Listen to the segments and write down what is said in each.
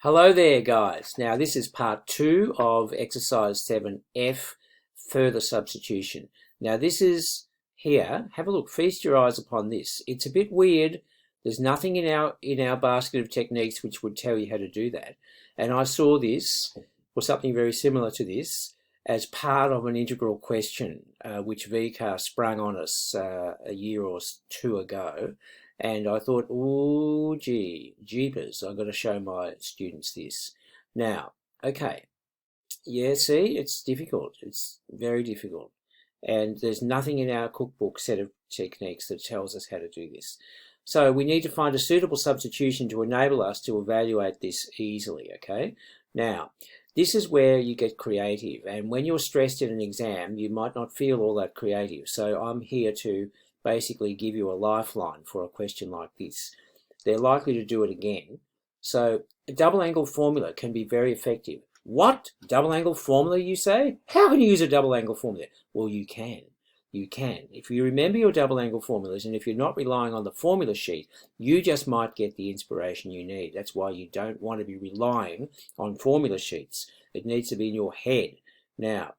Hello there, guys. Now, this is part 2 of exercise 7F, further substitution. Now, this is here. Have a look. Feast your eyes upon this. It's a bit weird. There's nothing in our basket of techniques which would tell you how to do that. And I saw this, or something very similar to this, as part of an integral question, which VCAR sprung on us a year or two ago. And I thought, oh, jeepers, I've got to show my students this. Now, okay, yeah, see, it's difficult. It's very difficult. And there's nothing in our cookbook set of techniques that tells us how to do this. So we need to find a suitable substitution to enable us to evaluate this easily, okay? Now, this is where you get creative. And when you're stressed in an exam, you might not feel all that creative. So I'm here to basically give you a lifeline for a question like this. They're likely to do it again. So a double angle formula can be very effective. What? Double angle formula, you say? How can you use a double angle formula? Well, you can. You can. If you remember your double angle formulas, and if you're not relying on the formula sheet, you just might get the inspiration you need. That's why you don't want to be relying on formula sheets. It needs to be in your head. Now,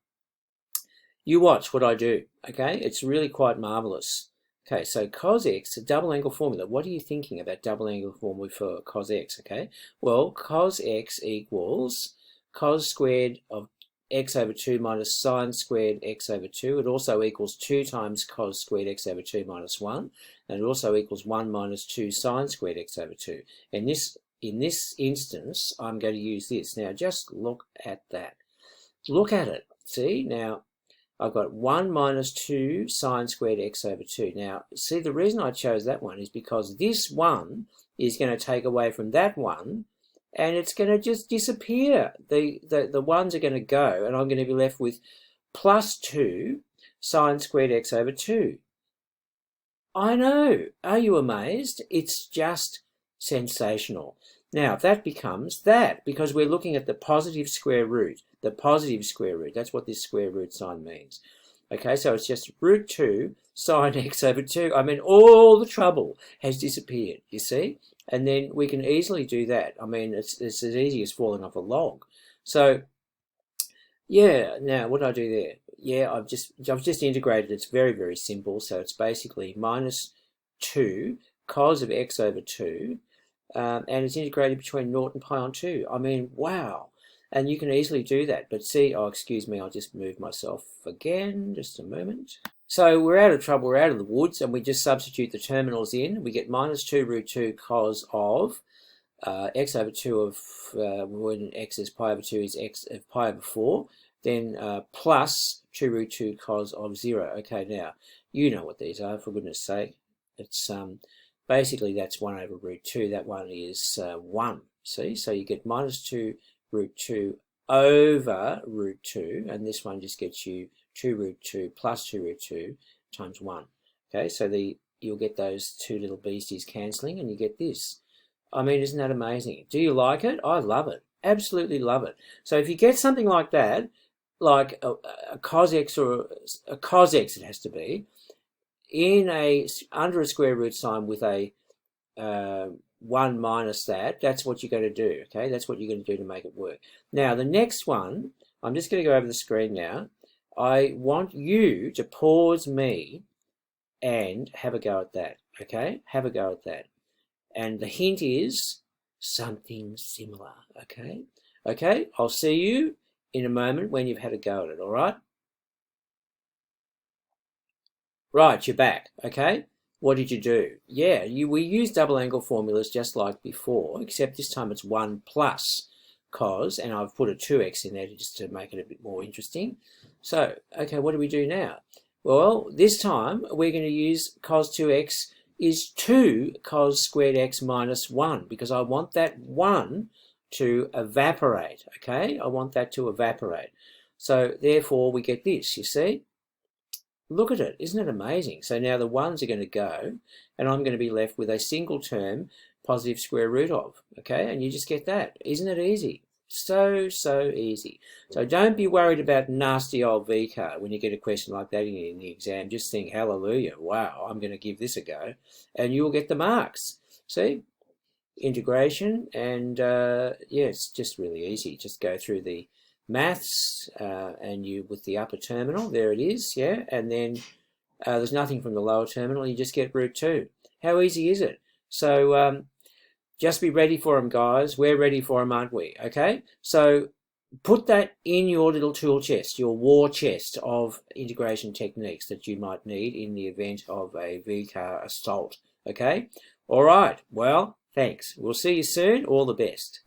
you watch what I do, okay? It's really quite marvelous. Okay, so cos x, a double angle formula. What are you thinking about double angle formula for cos x, okay? Well, cos x equals cos squared of x over 2 minus sine squared x over 2. It also equals 2 times cos squared x over 2 minus 1. And it also equals 1 minus 2 sine squared x over 2. And in this instance, I'm going to use this. Now, just look at that. Look at it. See, now, I've got 1 minus 2 sine squared x over 2. Now, see, the reason I chose that one is because this 1 is going to take away from that 1, and it's going to just disappear. The ones are going to go, and I'm going to be left with plus 2 sine squared x over 2. I know. Are you amazed? It's just sensational. Now, that becomes that, because we're looking at the positive square root. The positive square root. That's what this square root sign means. Okay, so it's just root 2 sine x over 2. I mean, all the trouble has disappeared, you see? And then we can easily do that. I mean, it's as easy as falling off a log. So, yeah, now what do I do there? Yeah, I've just integrated. It's very, very simple. So it's basically minus 2 cos of x over 2. And it's integrated between 0 and pi on 2. I mean, wow. And you can easily do that. But see, oh, excuse me, I'll just move myself again, just a moment. So we're out of trouble, we're out of the woods, and we just substitute the terminals in. We get minus 2 root 2 cos of x over 2 of, when x is pi over 2 is x of pi over 4, then plus 2 root 2 cos of 0. Okay, now, you know what these are, for goodness sake. It's basically that's 1 over root 2. That one is 1, see? So you get minus 2 root 2 over root 2, and this one just gets you 2 root 2 plus 2 root 2 times 1. Okay, so you'll get those two little beasties cancelling, and you get this. I mean, isn't that amazing? Do you like it? I love it. Absolutely love it. So if you get something like that, like a cos x, or a cos x it has to be, under a square root sign with a 1 minus that, that's what you're going to do, okay? That's what you're going to do to make it work. Now, the next one, I'm just going to go over the screen now. I want you to pause me and have a go at that, okay? Have a go at that. And the hint is something similar, okay? Okay, I'll see you in a moment when you've had a go at it, all right? Right, you're back, okay? What did you do? Yeah, we use double angle formulas just like before, except this time it's 1 plus cos, and I've put a 2x in there just to make it a bit more interesting. So, okay, what do we do now? Well, this time we're going to use cos 2x is 2 cos squared x minus 1, because I want that 1 to evaporate, okay? I want that to evaporate. So, therefore, we get this, you see? Look at it, isn't it amazing? So now the 1s are going to go, and I'm going to be left with a single term positive square root of, okay? And you just get that. Isn't it easy? So easy. So don't be worried about nasty old VCAR when you get a question like that in the exam. Just think, hallelujah, wow, I'm going to give this a go, and you'll get the marks. See? integration, and yeah, it's just really easy. Just go through the maths, and you with the upper terminal, there it is, yeah, and then there's nothing from the lower terminal, you just get root 2. How easy is it? So just be ready for them, guys. We're ready for them, aren't we? Okay, so put that in your little tool chest, your war chest of integration techniques that you might need in the event of a VCAR assault. Okay, all right, well, thanks. We'll see you soon. All the best.